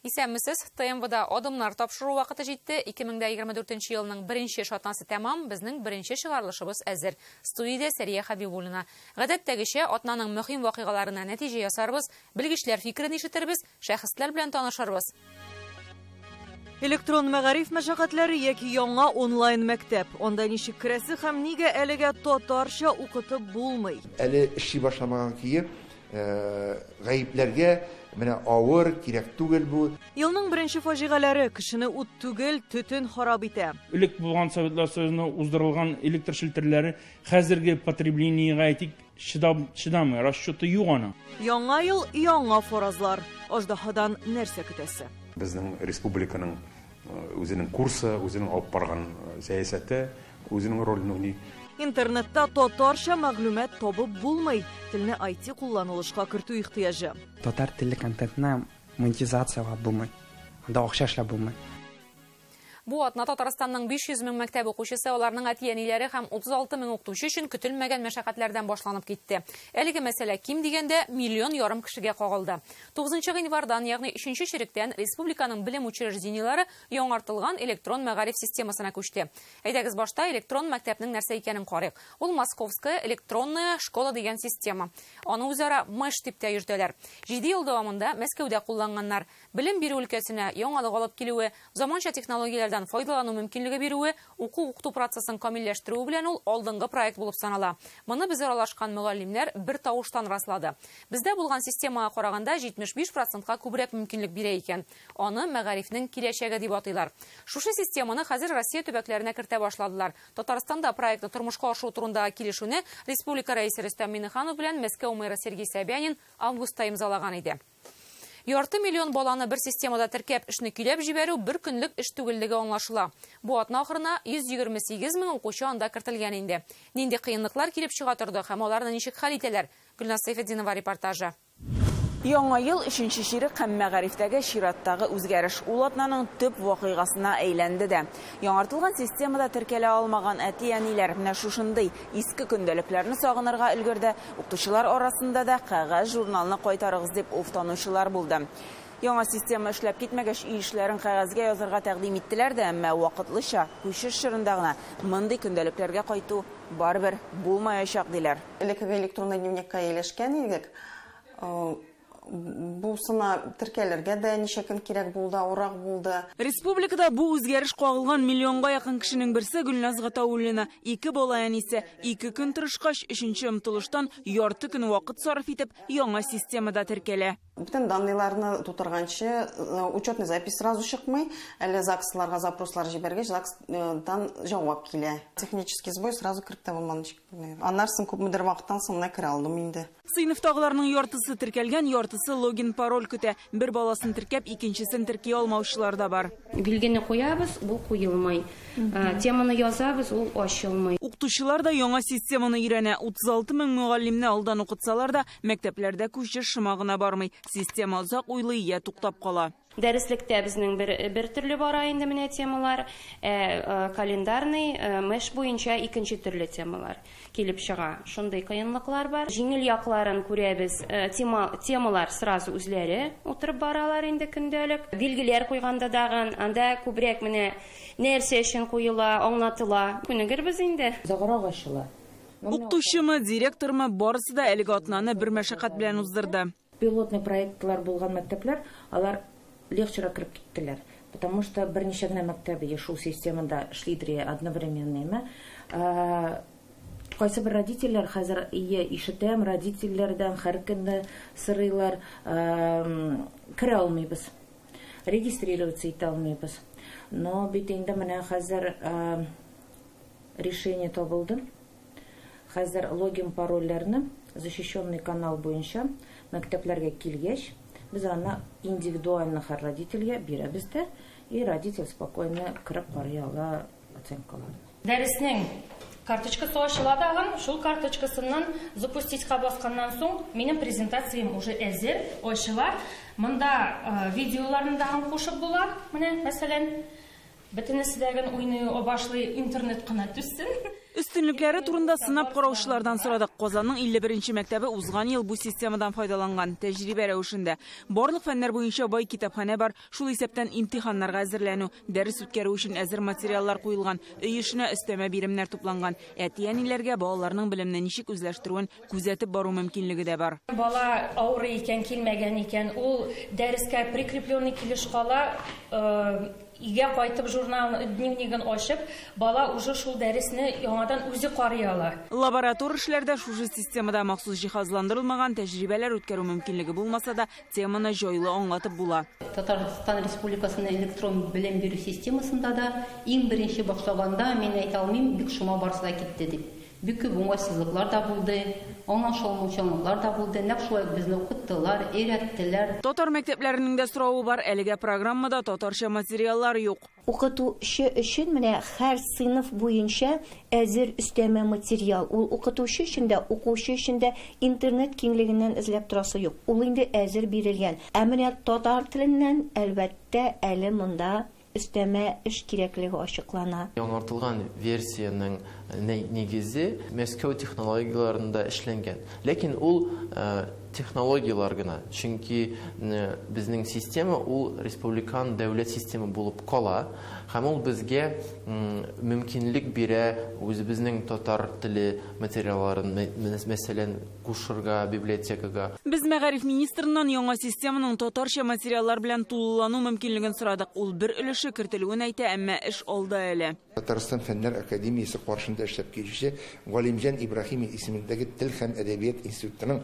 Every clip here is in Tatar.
Исәнмесез, ТМВда адымнар тапшыру вакыты җитте. 2024 елның беренче шатнасы тәмам, безнең беренче чыгарылышыбыз әзер. Студиядә Сәрия Хәбибуллина. Гадәттәгечә, атнаның мөһим вакыйгаларына нәтиҗә ясарбыз, белгечләр фикерен ишетербез, шәхесләр белән танышырбыз. Электрон мәгариф мәшәкатьләре яки яңа онлайн мәктәп. Анда ничек керәсе һәм нигә әлегә татарча укытып булмый? Әле эши башламаган көе гаипләргә менә авыр, кирәк түгел бу. Елның беренче фаҗигаләре кешене ут түгел, төтен харап итә. Элек булган Советлар Союзында уздырылган электр шелтерләре хәзерге потреблениегә әйтик чыдамый, расчеты юк аның. Яңа ел, яңа фаразлар. Аждаһадан нәрсә көтәсе? Безнең республиканың үзенең курсы, үзенең алып барган сәясәте, үзенең ролен уйный. Интернетта татарча мәгълүмат табып булмый. Телне IT кулланылышка кертү ихтыяҗы. Татар телле контентны монетизациялап булмый. Анда акча эшләп булмый. Бу атна Татарстанның 500 мең мәктәп укучысы, аларның әти-әниләре һәм 36 мең укытучы өчен көтелмәгән мәшәкатьләрдән башланып китте. Әлеге мәсьәлә ким дигәндә 1,5 миллион кешегә кагылды. 9 гыйнвардан, ягъни 3нче чиректән республиканың белем учреждениеләре яңартылган электрон мәгариф системасына күчте. Әйдәгез башта электрон мәктәпнең нәрсә икәнен карыйк. Ул Московская электронная школа дигән система. Аны үзара МЭШ дип тә йөртәләр. 7 ел дәвамында Мәскәүдә кулланганнар. Белем бирү өлкәсенә яңалык алып килүе, заманча технологияләрдән файдалану мөмкинлеге бирүе, уку-укыту процессын камилләштерү белән ул алдынгы проект булып санала. Моны без аралашкан мөгаллимнәр бер тавыштан раслады. Бездә булган системага караганда 75%-ка күбрәк мөмкинлек бирә икән. Аны мәгарифнең киләчәге дип атыйлар. Шушы системаны хәзер Россия төбәкләренә кертә башладылар. Татарстанда проектны тормышка ашыру турындагы килешүне республика рәисе Рөстәм Миңнеханов белән Мәскәү мэры Сергей Собянин августта имзалаган иде. 2 миллион баланы бер системада теркәп эшне көйләп җибәрү бер көнлек эш түгеллеге аңлашыла. Бу атна ахырына 128 мең укучы анда кертелгән инде. Нинди кыенлыклар килеп чыга торды һәм аларны ничек хәл итәләр? Гөлназ Сәйфетдинова репортажы. Яңа ел 3нче чирек һәм мәгарифтәге чираттагы үзгәреш ул атнаның төп вакыйгасына әйләнде дә. Яңартылган системада теркәлә алмаган әти-әниләр менә шушындый иске көндәлекләрне сагынырга өлгерде. Укытучылар арасында да кәгазь журналны кайтарыгыз дип уфтанучылар булды. Яңа система эшләп китмәгәч, эшләрен кәгазьгә язырга тәкъдим иттеләр дә, әмма вакытлыча күчеш чорында гына мондый көндәлекләргә кайту барыбер булмаячак диләр. Элекеге электронный дневникка ияләшкән идек. Бу сына теркәләргә дә ничә көн кирәк булды, урак булды. Республикада бу үзгәреш кагылган миллионга якын кешенең берсе Гөлназ Гатауллина. 2 бала әнисе 2 көн тырышкач, 3нче омтылыштан ярты көн вакыт сарыф итеп яңа системада теркәлә. Бүтән данныйларны тутырганчы учетный запись сразу чыкмый, әле ЗАГСларга запрослар җибәргәч, ЗАГСтан җавап килә. Технический сбой сразу кертә булмады. Аннарсын күпмедер вакыттан соң кире алдым инде. Сыйныфтагыларның яртысы теркәлгән, яртысы логин-пароль көтә. Бер баласын теркәп, икенчесен терки алмаучылар да бар. Билгене куябыз, бу куелмый. Теманы язабыз, ул ачылмый. Укытучылар да яңа системаны өйрәнә. 36 мең мөгаллимне алдан укытсалар да, мәктәпләрдә күчеш шымагына бармый. Система озак уйлый я туктап кала. Дәреслектә безнең бер төрле бара инде менә темалар, календарный, МЭШ буенча икенче төрле темалар килеп чыга. Шундый кыенлыклар бар. Җиңел якларын күрәбез. Темалар сразу үзләре утырып баралар инде көндәлек. Билгеләр куйганда дагы анда күбрәк менә нәрсә өчен куела, аңлатыла. Күнегербез инде. Загырак ачыла. Укытучымы, директормы барысы да әлеге атнаны бер мәшәкать белән уздырды. Пилотный проектлар булган мәктәпләр, алар легчерәк кирип киттеләр, потому что берничә генә мәктәбе шул системада эшлидер одновременно. Кайсы бер родительләр хәзер ишетәм, родительләрдән һәр көнне сырыйлар, керә алмыйбыз, регистрироваться итә алмыйбыз. Но бит инде менә хәзер решение табылды. Хәзер логин парольләрне защищенный канал буенча мәктәпләргә килгәч, без аны индивидуально һәр родительгә бирәбез дә, и родитель спокойно кирип карый ала оценкаларын. Дәреснең карточкасы ачыла дагы, шул карточкасыннан запустить-ка басканнан соң, минем презентациям уже әзер, ачыла. Монда видеоларны да кушып була. Менә, мәсәлән, Бөтенесидәген уйный башлый интернет кына төссен. Өстенлекләре турында сынап караучылардан сорадык. Казанның 51-нче мәктәбе узган ел бу системадан файдаланган. Тәҗрибә рәвешендә барлык фәннәр буенча бай китапханә бар. Шул исәптән имтиханнарга әзерләнү, дәрес үткәрү өчен әзер материаллар куелган, өй эшенә өстәмә биремнәр тупланган. Әти-әниләргә балаларның белемне ничек үзләштерүен күзәтеп бару мөмкинлеге дә бар. Бала авырый икән, килмәгән икән, ул дәрескә прикрепленный килеш кала, Игә кайтып журнал дневнигын ачып, бала уже шул дәресне яңадан үзе карый ала. Лаборатор эшләрдә шушы системада махсус җиһазландырылмаган тәҗрибәләр үткәрү мөмкинлеге булмаса да, теманы җайлы аңлатып була. Татарстан Республикасының электрон белем бирү системасында да иң беренче башлаганда мин әйтә алмыйм, бик шума барса китте дип. Бик күп уңайсызлыклар да булды, аңлашылмаучанлыклар да булды. Нәкъ шулай безне укыттылар, өйрәттеләр. Татар мәктәпләренең дә соравы бар, әлегә программада татарча материаллар юк. Укытучы өчен менә һәр сыйныф буенча әзер өстәмә материал. Ул укытучы өчен дә, укучы өчен дә интернет киңлегеннән эзләп торасы юк. Ул инде әзер бирелгән. Ә менә татар теленнән әлбәттә әле монда өстәмә эш кирәклеге ачыклана. Яңартылган версияның негизе Мәскәү технологияларында эшләнгән. Ләкин ул технологиялар гына. Чөнки безнең система ул республикан дәүләт система булып кала. Һәм ул безгә мөмкинлек бирә үзебезнең татар теле материалларын, мәсәлән, кушырга, библиотекага. Без Мәгариф министрыннан яңа системаның татарча материаллар белән тулылану мөмкинлеген сорадык. Ул бер өлеше кертелүен әйтә, әмма эш алда әле. Татарстан Фәннәр академиясе каршында эшләп килүче Галимҗан Ибраһимов исемендәге Тел һәм әдәбият институтының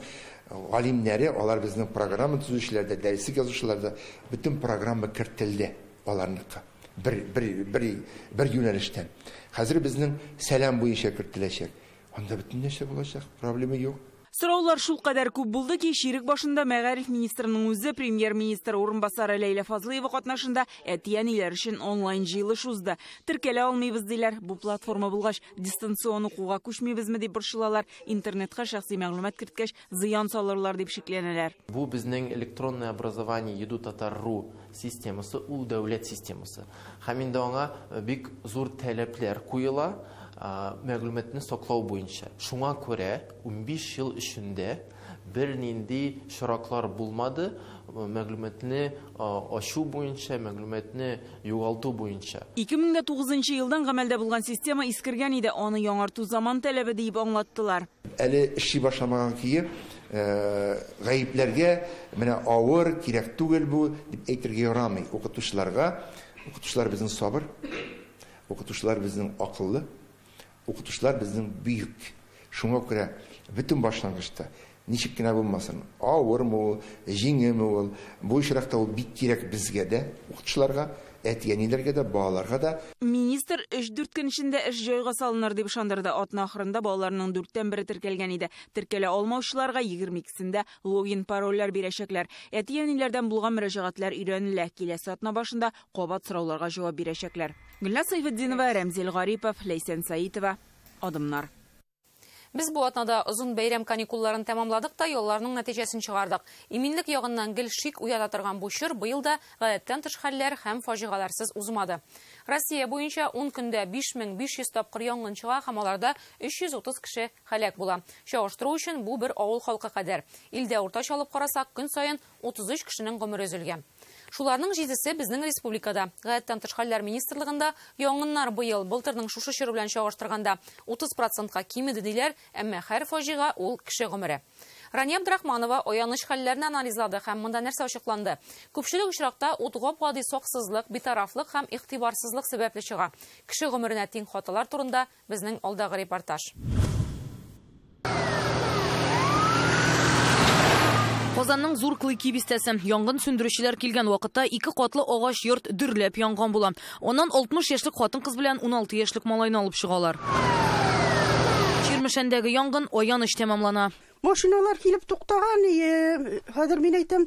галимнәре, алар безнең программа төзүчеләрдә, дәреслек язучыларда бөтен программа кертелде аларныкы. Бер юнәлештән. Хәзер безнең сәлам буенча кертеләчәк. Анда бөтен нәрсә булачак, проблема юк. Сораулар шул кадәр күп булды ки, ширек башында Мәгариф министрының үзе премьер-министр урынбасары Ләйлә Фазлыева катнашында әти-әниләр өчен онлайн җыелыш узды. Теркәлә алмыйбыз диләр. Бу платформа булгач, дистанцион укуга күчмибезме дип борчылалар. Интернетка шәхси мәгълүмат керткәч, зыян салырлар дип шикләнәләр. Бу безнең электронное образование Еду Татар.ру системасы ул дәүләт системасы. Һәм инде аңа бик зур таләпләр куела. Мәгълүматны саклау буенча. Шуңа күрә 15 ел эчендә бер нинди шараклар булмады мәгълүматны ачу буенча, мәгълүматны югалту буенча. 2009 елдан гамәлдә булган система искергән иде, аны яңарту заман таләбе дип аңлаттылар. Әле эши башламаган кие гаипләргә менә авыр, кирәк түгел бу дип әйтергә ярамый. Укытучылар безнең сабыр, укытучылар безнең акыллы, укытучылар безнең бүйек. Шуңа күрә бөтен башлангычта ничек кенә булмасын, авырмы, җиңелме ул, бу очракта ул бик кирәк безгә дә, укытучыларга, әти-әниләргә дә, балаларга да. Министр 3-4 көн эчендә эш җайга салыныр дип ышандырды. Атна ахырында балаларның 4тән 1 теркәлгән иде. Теркәлә алмаучыларга 22-сендә логин парольләр бирәчәкләр. Әти-әниләрдән булган мөрәҗәгатьләр өйрәнелә. Киләсе атна башында кабат сорауларга җавап бирәчәкләр. Гөлназ Сайфетдинова, Рәмзил Гарипов, Ләйсән Саитова. Адымнар. Без бу атнада озын бәйрәм каникулларын тәмамладык та юлларның нәтиҗәсен чыгардык. Иминлек ягыннан гел шик уята торган бу чор быел да гадәттән тыш хәлләр һәм фаҗигаларсыз узмады. Россия буенча 10 көндә 5500 тапкыр янгын чыга һәм аларда 330 кеше һәлак була. Чагыштыру өчен бу бер авыл халкы кадәр. Илдә уртача алып карасак, көн саен 33 кешенең гомере өзелгән. Шуларның 7-се безнең республикада. Гадәттән тыш хәлләр министрлыгында янгыннар быел былтырның шушы чоры белән чагыштырганда 30%-ка кимеде диләр, әмма һәр фаҗига ул кеше гомере. Рания Абдрахманова аяныч хәлләрне анализлады һәм монда нәрсә ачыкланды. Күпчелек очракта утга гади саксызлык, битарафлык һәм игътибарсызлык сәбәпле чыга. Кеше гомеренә тиң хаталар турында безнең алдагы репортаж. Казанның зур Клыки бистәсе. Янгын сүндерүчеләр килгән вакытта 2 катлы агач йорт дөрләп янган була. Оннан 60 яшьлек хатын-кыз белән 16 яшьлек малайны алып чыгалар. Чирмешәндәге янгын аяныч тәмамлана. Машиналар килеп туктаган, хәзер мин әйтәм,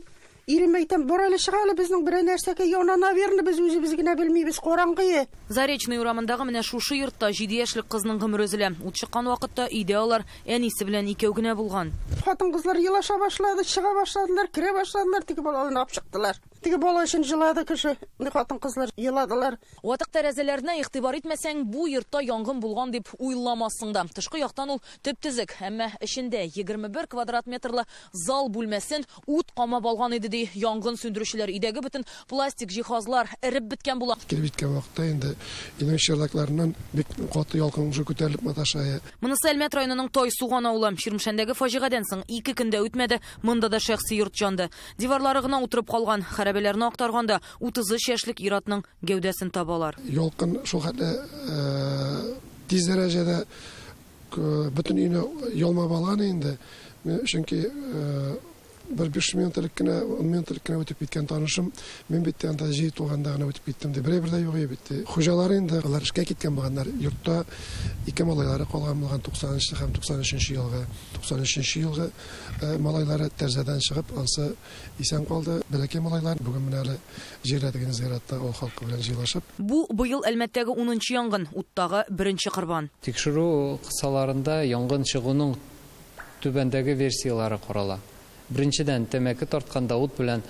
ирем әйтәм, бар әле чыга әле безнең бер нәрсәгә яна, наверное, без үзебез генә белмибез, караңгы. Заречный урамындагы менә шушы йортта 7 яшьлек кызның гомере өзелә. Ут чыккан вакытта өйдә алар әнисе белән икәү генә булган. Хатын-кызлар елаша башлады, чыга башладылар, керә башладылар, теге балаларны алып чыктылар. Теге бала өчен җылады кеше. Хатын-кызлар еладылар. Ватык тәрәзәләренә игътибар итмәсәң, бу йортта янгын булган дип уйламассың да. Тышкы яктан ул төп-төзек, әмма эчендә 21 квадрат метрлы зал бүлмәсен ут камап алган иде ди янгын сөндерүчеләр. Идәге бөтен пластик җиһазлар эреп биткән була. Килеп биткән вакытта инде инвестициялардан бик каты ялкын уже күтәрелеп маташая. Монысы Әлмәт районының Тай Суган авылы. Ширмшәндәге фаҗигадан соң 2 көндә үтмәде, монда да шәхси йорт җанды. Диварлары гына утырып калган, хәрабәләрне актарганда 33 яшьлек ир-атның гәүдәсен табалар. Ялкын шул хәтле тиз дәрәҗәдә бөтен өйне ялмап алган инде. Чөнки bir 5 минутлык кенә, 10 минутлык кенә үтеп киткән танышым, мен бит анда җый туганда гына үтеп киттем ди. Бер дә юк бит. Хуҗалар инде алар эшкә киткән булганнар. Йортта 2 малайлары калган булган 90 һәм 93 елга. 93 елга малайлары тәрзәдән чыгып, ансы исән калды. Бәләкәй малайлар бүген менә әле җирдәге зиратта ул халкы белән җыелышып. Бу быел Әлмәттәге 10нчы янгын, уттагы 1нче корбан. Тикшерү кысаларында янгын чыгуның түбәндәге версиялары карала. Беренчедән, тәмәке тартканда ут белән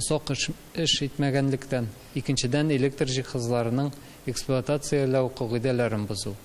осак эш итмәгәнлектән, икенчедән, электр җиһазларының эксплуатацияләү кагыйдәләрен бозу.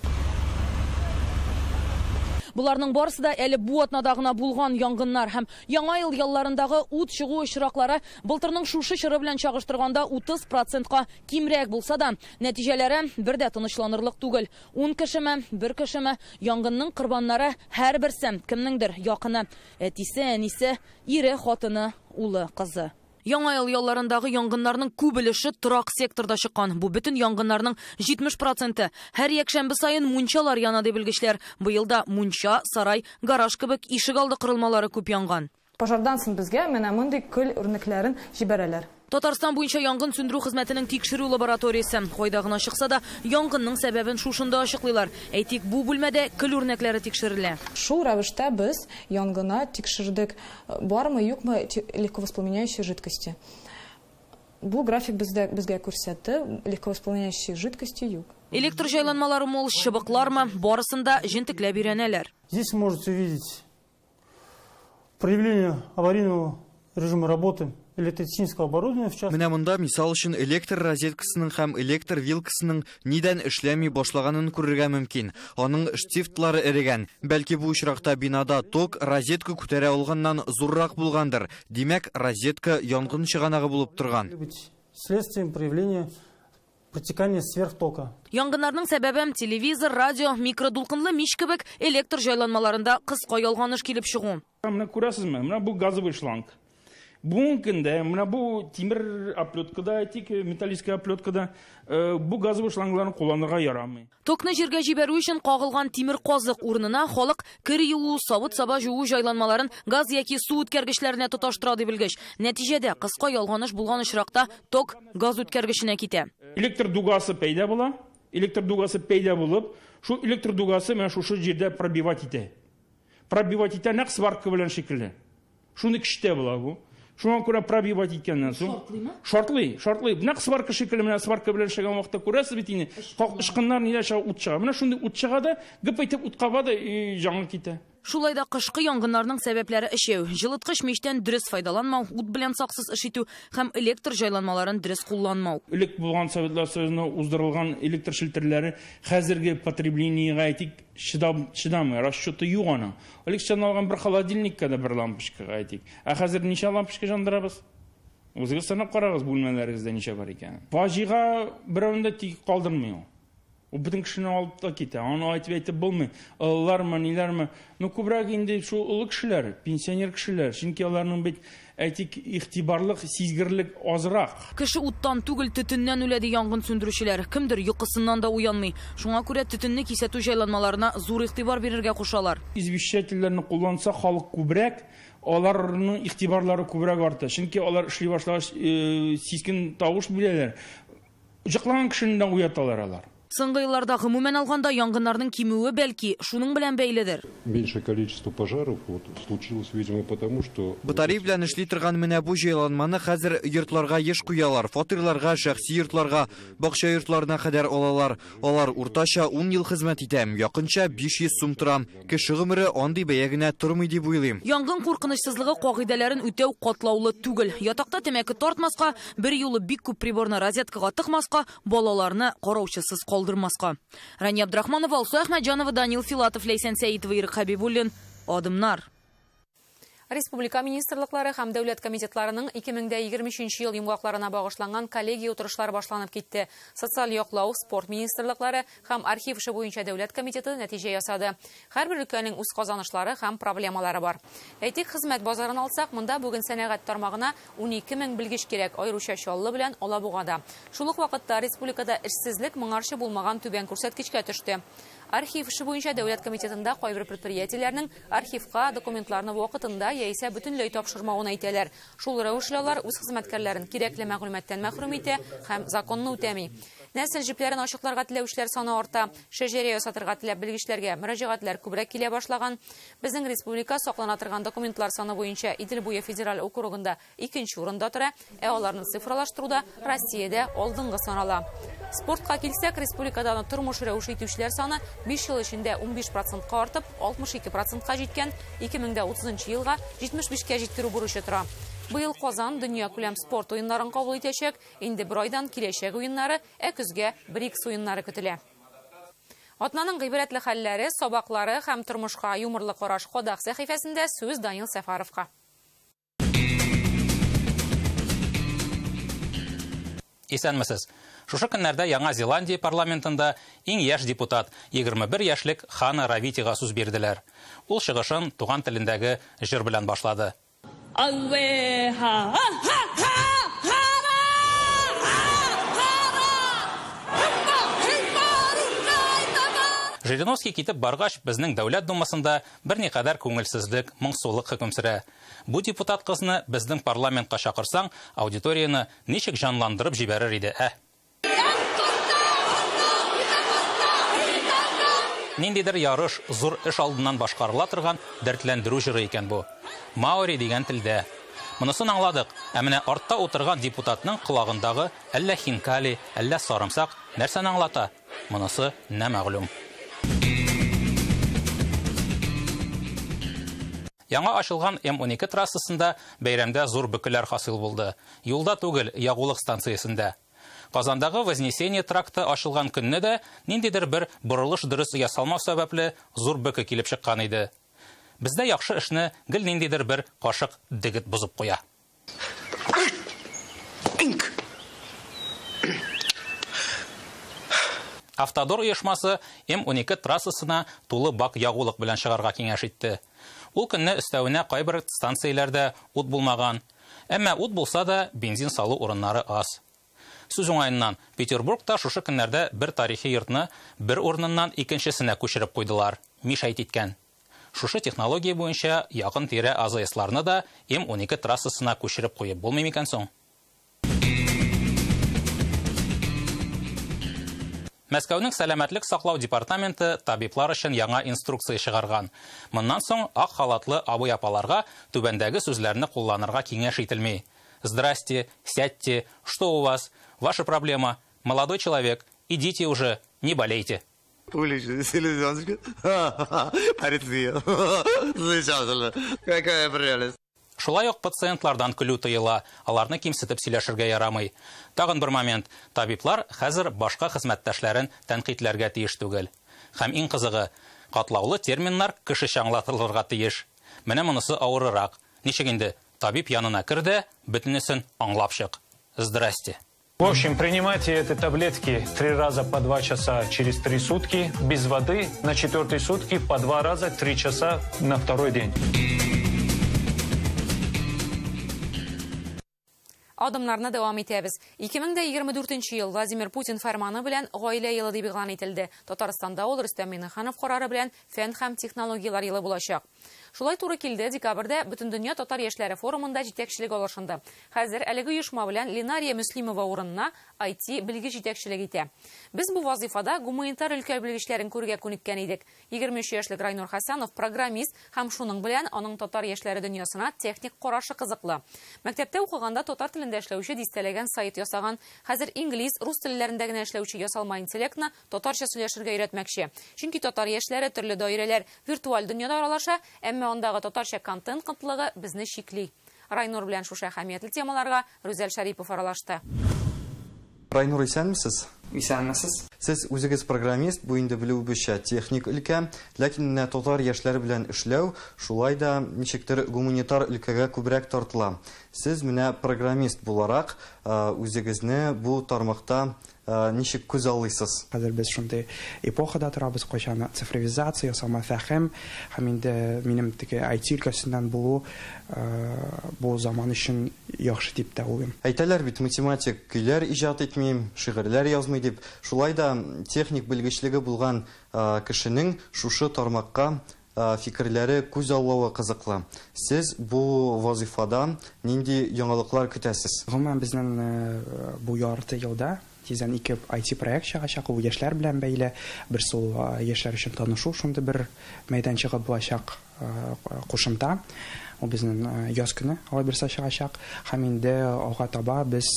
Буларның барысы да әле бу атнада гына булган янгыннар һәм яңа ел ялларындагы ут чыгу очраклары былтырның шушы чоры белән чагыштырганда 30%ка кимрәк булса да, нәтиҗәләре бер дә тынычланырлык түгел. 10 кешеме, 1 кешеме янгынның корбаннары һәрберсе кемнеңдер якыны, әтисе, әнисе, ире, хатыны, улы, кызы. Яңа ел ялларындагы янгыннарның күп өлеше торак секторда чыккан. Бу бөтен янгыннарның 70%. Һәр якшәмбе сайын мунчалар яна ди белгечләр. Быел да мунча, сарай, гараж кебек ишек алды кырылмалары күп янган. Пожардан соң безгә менә мондый көл үрнәкләрен җибәрәләр. Татарстан буенча янгын сөндерү хезмәтенең тикшерү лабораториясе кайда гына чыкса да янгынның сәбәбен шушында ачыклыйлар. Әйтик, бу бүлмәдә көл үрнәкләре тикшерелә. Шул рәвештә без янгына тикшердек, бармы, юкмы легковоспламеняющей жидкости. Бу график безгә күрсәтте, легковоспламеняющей жидкости юк. Электр җайланмалары мул, чыбыклармы, барысында җентекләп өйрәнәләр. Здесь можете видеть проявление аварийного режима работы электротехнического оборудования, в частности. Менә монда мисал өчен электр розеткасының һәм электр вилкасының нидән эшләми башлаганын күрергә мөмкин. Аның штифтлары эрегән. Бәлки бу очракта бинада ток розетка күтәрә алганнан зуррак булгандыр. Димәк, розетка янгын чыганагы булып торган. Следствием проявления протекания сверхтока. Янгыннарның сәбәбе телевизор, радио, микродулкынлы мич кебек электр җайланмаларында кыска ялганыш килеп чыгу. Менә күрәсезме? Менә бу газовый шланг. Бүгенге көндә менә бу тимер оплеткада, металлическая оплеткада бу газовый шлангларны кулланырга ярамый. Токны җиргә җибәрү өчен кагылган тимер казык урынына халык кер юу, савыт-саба җуу җайланмаларын газ яки су үткәргечләренә тоташтыра ди белгеч. Нәтиҗәдә кыска ялганыш булган очракта ток газ үткәргеченә китә. Электр дугасы пәйда була. Электр дугасы пәйда булып, шу электр дугасы менә шушы җирдә пробивать итә. Пробивать итә нәкъ сварка белән шикелле. Шуны кичтә була бу. Шуңа күрә пробивать иткәннән соң шартлый. Нәкъ сварка шикелле, менә сварка белән эшләгән вакытта күрәсез бит инде. Ышкыннар нидә чыга, ут чыга. Менә шундый ут чыга да, гып итеп утка бада яңгы китә. Шулай да кышкы янгыннарның сәбәпләре эчәү, җылыткыч мичтән дөрес файдаланмау, ут белән саксыз эш итү һәм электр җайланмаларын дөрес кулланмау. Элек булган Советлар Союзында уздырылган электр шелтерләре хәзерге потреблениегә әйтик чыдамый, расчеты юк аның. Элек алган бер холодильникка да бер лампочкага әйтик. Ә хәзер ничә лампочка жандырабыз? Үзегез санап карагыз бүлмәләрегездә ничә бар икән. Фаҗига берәүндә тик калдырмый ул. У бөтен кешене алып та китә. Аны әйтеп булмый. Аллармы, ниләрме? Ну күбрәк инде шу улы кешеләр, пенсионер кешеләр, чөнки аларның бит әйтик игътибарлык, сизгерлек азрак. Кеше уттан түгел төтеннән үлә ди янгын сөндерүчеләр. Кемдер йокысыннан да уянмый. Шуңа күрә төтенне кисәтү җайланмаларына зур игътибар бирергә кушалар. Извещательләрне кулланса халык күбрәк, аларның игътибарлары күбрәк арта. Чөнки алар эшли башлагач сискин тавыш бирәләр. Җыклаган кешене дә уяталар алар. Соңгы елларда гомумән алганда янгыннарның кимүе бәлки шуның белән бәйледер. Меньшее количество пожаров случилось, видимо, потому что... Батарея белән эшли торган менә бу җайланманы хәзер йортларга еш куялар, фатирларга, шәхси йортларга, бакча йортларына кадәр алалар. Алар уртача 10 ел хезмәт итә, якынча 500 сум тора. Кеше гомере андый бәя генә тормый дип уйлыйм. Янгын куркынычсызлыгы кагыйдәләрен үтәү катлаулы түгел. Ятакта тәмәке тартмаска, бер юлы бик күп приборны розеткага тыкмаска, балаларны караучысыз калдырмаска. Рания Абдрахманова, Алсу Әхмәтҗанова, Данил Филатов, Ләйсән Сәитова, Ирек Хәбибуллин. Адымнар. Республика министрлыклары һәм дәүләт комитетларының 2023 ел йомгакларына багышланган коллегия утырышлары башланып китте. Социаль яклау, спорт министрлыклары һәм архив эше буенча дәүләт комитеты нәтиҗә ясады. Һәрбер өлкәнең үз казанышлары һәм проблемалары бар. Әйтик, хезмәт базарын алсак, монда бүген сәнәгать тармагына 12 мең белгеч кирәк, айруча Чаллы белән Алабугада. Шул ук вакытта республикада эшсезлек моңарчы булмаган түбән күрсәткечкә төште. Архив эше буенча дәүләт комитетында кайбер предприятиеләрнең архивка документларны вакытында яисә бөтенләй тапшырмавын әйтәләр. Шул рәвешле алар үз хезмәткәрләрен кирәкле мәгълүматтан мәхрүм итә һәм законны үтәми. Нәсел җипләрен ачыкларга теләүчләр саны арта, шәҗәрә ясатырга теләп белгечләргә мөрәҗәгатьләр күбрәк килә башлаган. Безнең республика саклана торган документлар саны буенча Идел буе федераль округында 2нче урында тора, аларны цифрлаштыруда Россиядә алдынгы санала. Спортка килсәк, республикада тормыш рәвеш итүчеләр саны 5 ел эчендә 15% артып, 62% җиткән, 2030 елга 75-кә җиткерү бурычы тора. Быел Казан дөнья күләм спорт уеннарын кабул итәчәк, инде бер айдан киләчәк уеннары, көзгә БРИКС уеннары көтелә. Атнаның гыйбрәтле хәлләре, сабаклары һәм тормышка юморлы караш Кодак сәхифәсендә сүз Данил Сәфаровка. Исәнмесез. Шушы көннәрдә Яңа Зеландия парламентында иң яшь депутат 21 яшьлек Хана Равитига сүз бирделәр. Ул чыгышын туган телендәге җыр белән башлады. Жириновский китеп баргач, безнең дәүләт думасында берникадәр күңелсезлек, моңсулык хөкем сөрә. Бу депутат кызны безнең парламентка чакырсаң, аудиторияны ничек җанландырып җибәрер иде, Ниндидер ярыш, зур эш алдыннан башкарыла торган дәртләндерү җыры икән бу. Маори дигән телдә. Монысын аңладык, ә менә артта утырган депутатның колагындагы әллә хинкали, әллә сарымсак нәрсәне аңлата? Монысы мәгълүм. Яңа ачылган М12 трассасында бәйрәмдә зур бөкеләр хасил булды. Юлда түгел, Ягулык станциясендә. Казандагы Вознесение тракты ачылган көнне дә ниндидер бер борылыш дөрес ясалмау сәбәпле зур бөке килеп чыккан иде. Бездә яхшы эшне гел ниндидер бер кашык дигит бузып куя. Автодор оешмасы М12 трассасына тулы бак Ягулык белән чыгарга киңәш итте. Ул көнне өстәвенә кайбер станцияләрдә ут булмаган. Әмма ут булса да бензин салу урыннары аз. Сүз уңайыннан Петербургта шушы көннәрдә бер тарихи йортны бер урыннан икенчесенә күчереп куйдылар. Мишайт иткән. Шушы технология буенча якын тирә АЗСларны да М12 трассасына күчереп куеп булмый микән соң? Мәскәүнең сәламәтлек саклау департаменты табиблар өчен яңа инструкция чыгарган. Моннан соң ак халатлы абый-апаларга түбәндәге сүзләрне кулланырга киңәш ителми. Здрасте, сядьте, что у вас? Ваша проблема. Молодой человек, идите уже, не болейте. Шулай ук пациентлардан көлү тыела, аларны кимсетеп сөйләшергә ярамый. Тагын бер момент, табиблар хәзер башка хезмәттәшләрен тәнкыйтьләргә тиеш түгел. Һәм иң кызыгы, катлаулы терминнар кешечә аңлатылырга тиеш. Менә монысы авырырак. Ничек инде? Табиб янына керде, бөтенесен аңлап чык. Здрасте. В общем, принимайте эти таблетки 3 раза по 2 часа через 3 сутки, без воды, на 4-й сутки по 2 раза 3 часа на 2-й день. Адымнарны дәвам итәбез. 2024 ел Владимир Путин фәрманы белән гаилә елы дип игълан ителде. Татарстанда ул Рөстәм Миңнеханов карары белән фән һәм технологиялар елы булачак. Шулай туры килде, декабрьдә Бөтен дөнья татар яшьләре форумында җитәкчелек алышынды. Хәзер әлеге оешма белән Ленария Мөслимова урынына IT белги җитәкчелек итә. Без бу вазифада гуманитар өлкә белгечләрен күрергә күнеккән идек. 23 яшьлек Райнур Хәсәнов программист һәм шуның белән аның татар яшьләре дөньясына техник карашы кызыклы. Мәктәптә укыганда татар телендә эшләүче дистәләгән сайт ясаган. Хәзер инглиз, рус телләрендә генә эшләүче ясалма интеллектны татарча сөйләшергә өйрәтмәкче. Чөнки татар яшьләре төрле даирәләр, виртуаль дөньяда аралаша, әмма андагы татарча контент кытлыгы безне шикли. Райнур белән шушы әһәмиятле темаларга Рүзәл Шарипов аралашты. Райнур, исәнмесез? Исәнмесез. Сез үзегез программист, бу инде белүебезчә техник өлкә, ләкин татар яшьләре белән эшләү, шулай да ничектер гуманитар өлкәгә күбрәк тартыла. Сез менә программист буларак үзегезне бу тармакта ничек күз алыйсыз? Хәзер без шундый эпохада торабыз, кайчан цифровизация, ясалма фәһем, һәм инде минем теге IT өлкәсеннән булу бу заман өчен яхшы дип тә уйлыйм. Әйтәләр бит, математик көйләр иҗат итмим, шигырьләр язмый дип. Шулай да техник белгечлеге булган кешенең шушы тармакка фикерләре күз алуы кызыклы. Сез бу вазифада нинди яңалыклар көтәсез? Гомумән безнең бу ярты елда тиздән 2 IT проект чыгачак, ул яшьләр белән бәйле. Берсе ул яшьләр өчен танышу, шундый бер мәйданчыгы булачак кушымта. Ул безнең яз көне алай берсе чыгачак. Һәм инде алга таба без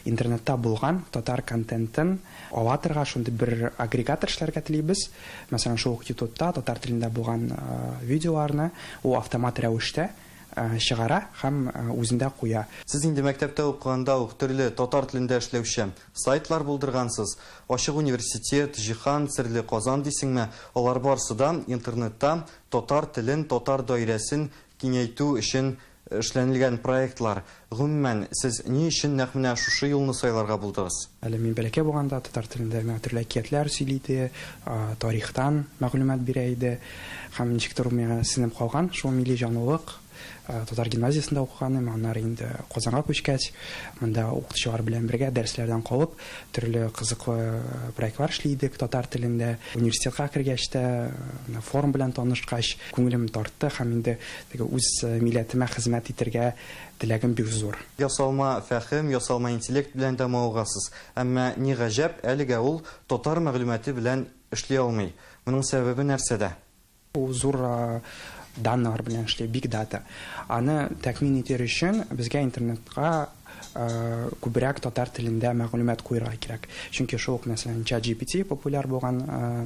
интернетта булган татар контентын алатырга шундый бер агрегатор эшләргә телибез. Мәсәлән, шул институтта татар телендә булган видеоларны ул автомат рәвештә чыгара һәм үзендә куя. Сез инде мәктәптә укыганда ук төрле татар телендә эшләүче сайтлар булдыргансыз. Ачык университет, Җиһан, Серле Казан дисеңме, алар барсы да интернетта татар телен, татар даирәсен киңәйтү өчен эшләнелгән проектлар. Гомумән, сез ни өчен нәкъ менә шушы юлны сайларга булдыгыз? Әле мин бәләкәй булганда татар телендә төрле әкиятләр сөйлиде, тарихтан мәгълүмат бирә иде. Һәм ничектер миңа синеп калган шул милли җанлылык. Татар гимназиясендә укыганым, аннары инде Казанга күчкәч, монда укытучылар белән бергә дәресләрдән калып, төрле кызыклы проектлар эшлидек татар телендә. Университетка кергәч тә форум белән танышкач, күңелем тартты һәм инде үз милләтемә хезмәт итәргә теләгем бик зур. Ясалма фәһем, ясалма интеллект белән дә мавыгасыз. Әмма ни гаҗәп, әлегә ул татар мәгълүматы белән эшли алмый. Моның сәбәбе нәрсәдә? Ул зур данлар белән эшли, big data. Аны тәкъмин итер өчен безгә интернетка күбрәк татар телендә мәгълүмат куярга кирәк. Чөнки шул ук, мәсәлән, ChatGPT популяр булган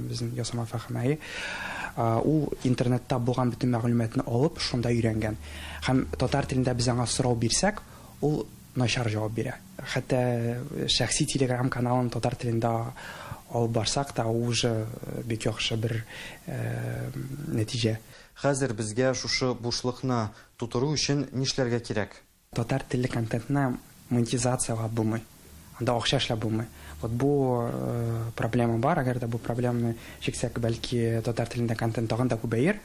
безнең ясалма фәһемәе, ул интернетта булган бөтен мәгълүматны алып, шунда өйрәнгән. Һәм татар телендә без аңа сорау бирсәк, ул начар җавап бирә. Хәтта шәхси Telegram каналын татар телендә алып барсак та, ул уже бик яхшы бер нәтиҗә. Хәзер безгә шушы бушлыкны тутыру өчен нишләргә кирәк? Татар телле контентны монетизациялап булмый. Анда акча эшләп булмый. Вот бу проблема бар, әгәр дә бу проблеманы чиксәк, бәлки татар телендә контент тагын да күбәер.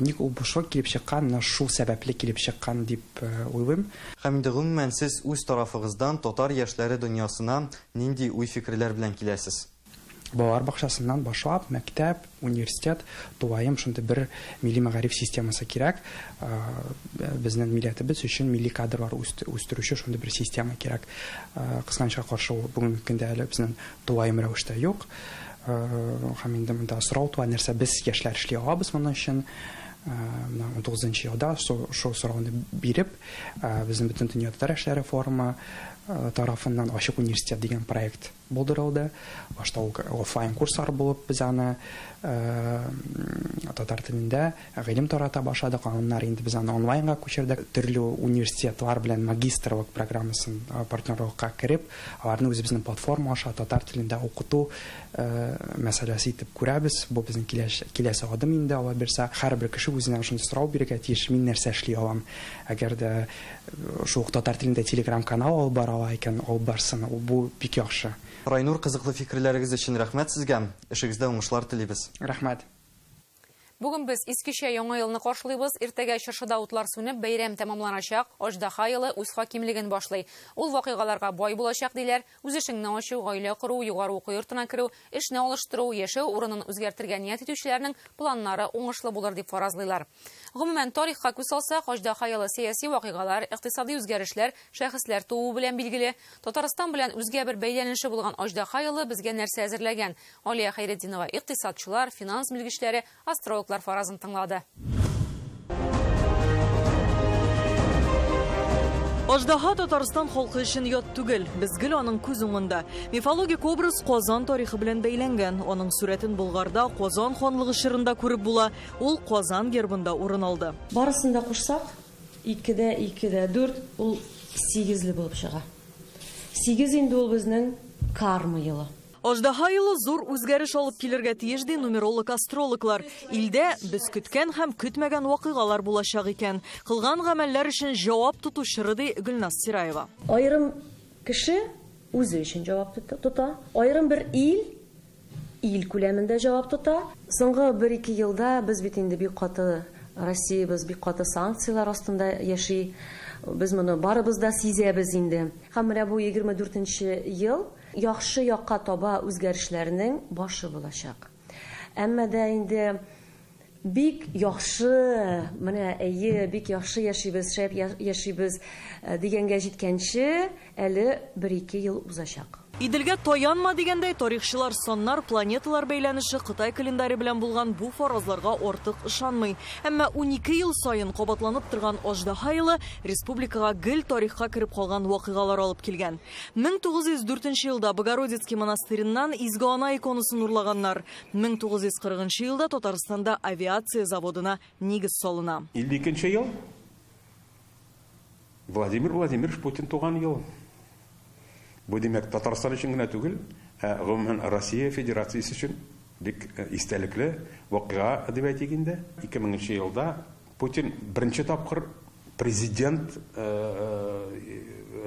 Ник ул бушлык килеп чыккан, шул сәбәпле килеп чыккан дип уйлыйм. Һәм инде гомумән сез үз тарафыгыздан татар яшьләре дөньясына нинди уй-фикерләр белән киләсез? Балалар бакчасыннан башлап, мәктәп, университет, тулаем шунда бер милли мәгариф системасы кирәк. Безнең милләтебез өчен милли кадрлар үстерүче шунда бер система кирәк. Кысканча каршы бүгенге көндә әле безнең тулаем рәвештә юк. Һәм инде монда сорау туа, нәрсә без яшьләр эшли алабыз моның өчен. 19-нчы елда шул сорауны биреп, безнең бөтен дөнья татар эшләре форумы тарафыннан Ачык университет дигән проект булдырылды. Башта офлайн курслар булып, без аны татар телендә гыйлем тарата башладык. Аннары инде без аны онлайнга күчердек. Төрле университетлар белән магистрлык программасын партнерлыкка кереп, аларны үзебезнең платформа аша татар телендә укыту мәсьәләсе итеп күрәбез. Бу безнең киләсе адым инде, алар берсә һәрбер кеше үзенә шундый сорау бирергә тиеш, мин нәрсә эшли алам. Әгәр дә шул татар телендә Telegram канал алып бара ала икән, алып барсын, бу бик яхшы. Райнур, кызыклы фикерләрегез өчен рәхмәт сезгә. Эшегездә уңышлар телибез. Рәхмәт. Бүген без искечә яңа елны каршылыйбыз. Иртәгә Чыршыда утлар сүнеп, бәйрәм тәмамланачак. Аждаһа елы үз хакимлеген башлый. Ул вакыйгаларга бай булачак диләр. Үз эшеңне ачу, гаилә кору, югары уку йортына керү, эшне алыштыру, яшәү урынын үзгәртергә ният итүчеләрнең планнары уңышлы булыр дип фаразлыйлар. Гомумән, тарихка күз салсак, Аждаһа елы сияси вакыйгалар, икътисади үзгәрешләр, шәхесләр туу белән билгеле. Татарстан белән үзгә бер бәйләнеше булган Аждаһа елы безгә нәрсә әзерләгән? Алия Хәйретдинова икътисадчылар, финанс белгечләре, астрологлар фаразын тыңлады. Аждаһа Татарстан халкы өчен ят түгел, безгел аның күз уңында. Мифологик образ Казан тарихы белән бәйләнгән. Аның сурәтен Болгарда Казан ханлыгы шырында күреп була. Ул Казан гербында урын алды. Барысында кушсак, 2дә 4 ул 8 булып чыга. 8 инде ул безнең карма елы. Аждаһа елы зур үзгәреш алып килергә тиеш ди нумеролог астрологлар. Илдә без көткән һәм көтмәгән вакыйгалар булачак икән. Кылган гамәлләр өчен җавап тотучы ди Гөлназ Сираева. Айрым кеше үзе өчен җавап тота, айрым бер ил күләмендә җавап тота. Соңгы 1-2 елда без бит инде бик каты Россиябыз бик каты санкциялар астында яши. Без моны барыбыз да сизәбез инде. Һәм менә бу 24нче ел яхшы якка таба үзгәрешләрнең башы булачак. Әмма дә инде бик яхшы, менә бик яхшы яшибез, шәп яшибез дигәнгә җиткәнче әле 1-2 ел узачак. Иделгә таянма дигәндәй, тарихчылар саннар, планеталар бәйләнеше Кытай календаре белән булган бу фаразларга артык ышанмый. Әмма 12 ел сайын кабатланып торган Аждаһа елы республикага гел тарихка кереп калган вакыйгалар алып килгән. 1904 елда Богородицкий монастыреннан изге ана иконасын урлаганнар. 1940 елда Татарстанда авиация заводына нигез салына. 52 ел Владимир Владимирович Путин туган ел. Бу демәк Татарстан өчен генә түгел, гомумән Россия Федерациясе өчен бик истәлекле вакыйга дип әйтгәндә, 2000 елда Путин беренче тапкыр президент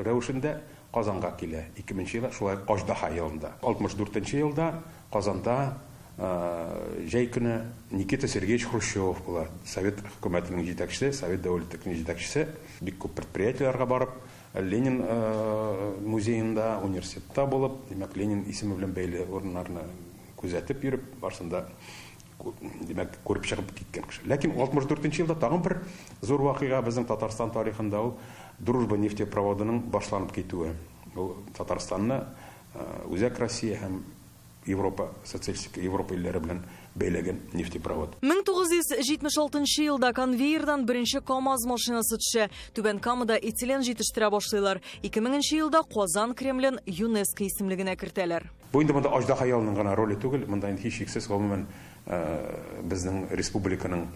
рәвешендә Казанга килә. 2000 елда шулай Аждаһа елында. 64 елда Казанда җәй көне Никита Сергеевич Хрущев була. Совет хөкүмәтенең җитәкчесе, Совет дәүләтенең җитәкчесе, бик күп предприятиеләргә барып, Ленин музейында, университетта булып, демәк Ленин исеме белән бәйле урыннарны күзәтеп йөреп, барсында демәк күреп чыгып киткән кеше. Ләкин 64 елда тагын бер зур вакыйга безнең Татарстан тарихында ул Дружба нефтепроводының башланып китүе. Ул Татарстанны үзәк Россия һәм Европа, социалистик Европа илләре белән бәйләгән нефтепровод. 1976 елда конвейердан беренче КАМАЗ машинасы төшә. Түбән Камада этилен җитештерә башлыйлар. 2000 елда Казан Кремлен ЮНЕСКО исемлегенә кертәләр. Бу инде монда Аждаһа елының гына роле түгел, монда инде һичшиксез гомумән безнең республиканың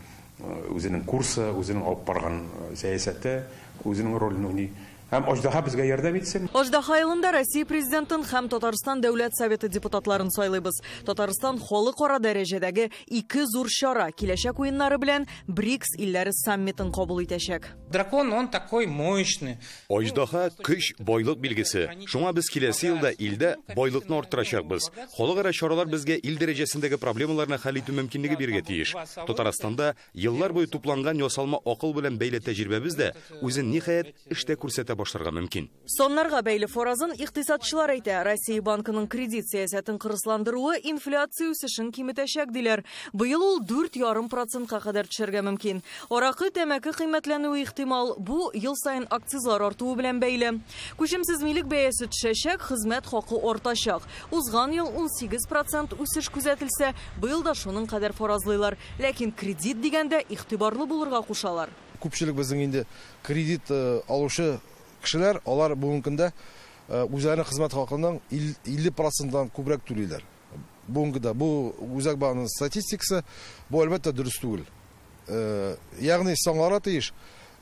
үзенең курсы, үзенең алып барган сәясәте, үзенең ролен уйный. Һәм Аждаһа безгә ярдәм итсен. Аждаһа елында Россия президентын һәм Татарстан дәүләт советы депутатларын сайлыйбыз. Татарстан халыкара дәрәҗәдәге 2 зур чара киләчәк уеннары белән БРИКС илләре саммитын кабул итәчәк. Дракон, он такой мощный. Аждаһа көч, байлык билгесе. Шуңа без киләсе елда илдә байлыкны арттырачакбыз. Халыкара чаралар безгә ил дәрәҗәсендәге проблемаларны хәл итү мөмкинлеге бирергә тиеш. Татарстанда еллар буе тупланган ясалма акыл белән бәйле тәҗрибәбез дә үзен ниһаять эштә күрсәтә башларга мөмкин. Соннарга бәйле фаразын икътисадчылар әйтә. Россия банкының кредит сәясәтен кырысландыруы инфляция үсешен киметәчәк диләр. Быел ул 4,5%-ка кадәр төшәргә мөмкин. Аракы, тәмәке кыйммәтләнүе ихтимал. Бу ел сайын акцизлар артуы белән бәйле. Күчемсез милек бәясе төшәчәк, хезмәт хакы артачак. Узган ел 18% үсеш күзәтелсә, быел да шуның кадәр фаразлыйлар. Ләкин кредит дигәндә игътибарлы булырга кушалар. Күпчелек безнең инде кредит алучы кешеләр, алар бүгенге көндә үзләренең хезмәт хакының 50%-дан күбрәк түлиләр. Бүгенге дә бу үзәк банкның статистикасы, бу әлбәттә дөрес түгел. Ягъни соңлара тиеш,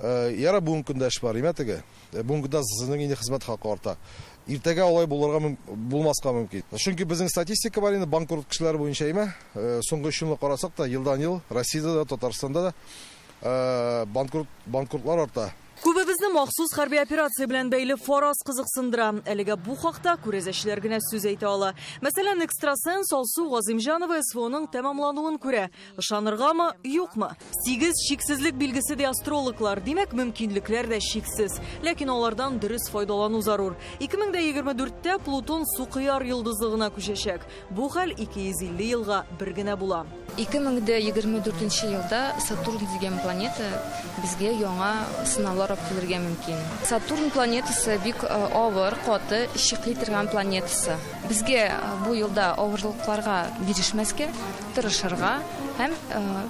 яра бүгенге көндә эш бар, имәтеге. Бүгенге дә сезнең инде хезмәт хакы арта. Иртәгә алай булмаска мөмкин. Чөнки безнең статистика бар инде банкрот кешеләр буенча име. Соңгы 3 елны карасак та, елдан ел Россиядә дә, Татарстанда да банкротлар арта. Күбебезне махсус хәрби операция белән бәйле фараз кызыксындыра. Әлегә бу хакта күрәзәчләр генә сүз әйтә ала. Мәсәлән, экстрасенс Алсу Газимҗанова СВОның тәмамлануын күрә. Ышаныргамы, юкмы? 8 чиксезлек билгесе ди астрологлар. Димәк, мөмкинлекләр дә чиксез. Ләкин алардан дөрес файдалану зарур. 2024-тә Плутон сукыяр йолдызлыгына күчәчәк. Бу хәл 250 елга бер генә була. 2024 елда Сатурн дигән планета безгә яңа сынаулар алып килергә мөмкин. Сатурн планетасы бик авыр, каты, шикле торган планетасы. Безгә бу елда авырлыкларга бирешмәскә, тырышырга һәм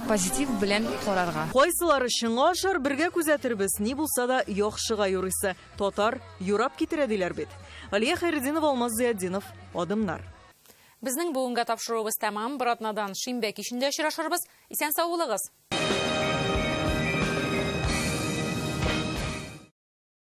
позитив белән карарга. Кайсылары чынга ашар, бергә күзәтербез. Ни булса да яхшыга юрыйсы. Татар юрап китерә диләр бит. Алия Хайретдинова, Алмаз Зиятдинов, Адымнар. Безнең бүгенге тапшыруыбыз тәмам. Бер атнадан шимбә кичендә очрашырбыз. Исән сау булыгыз.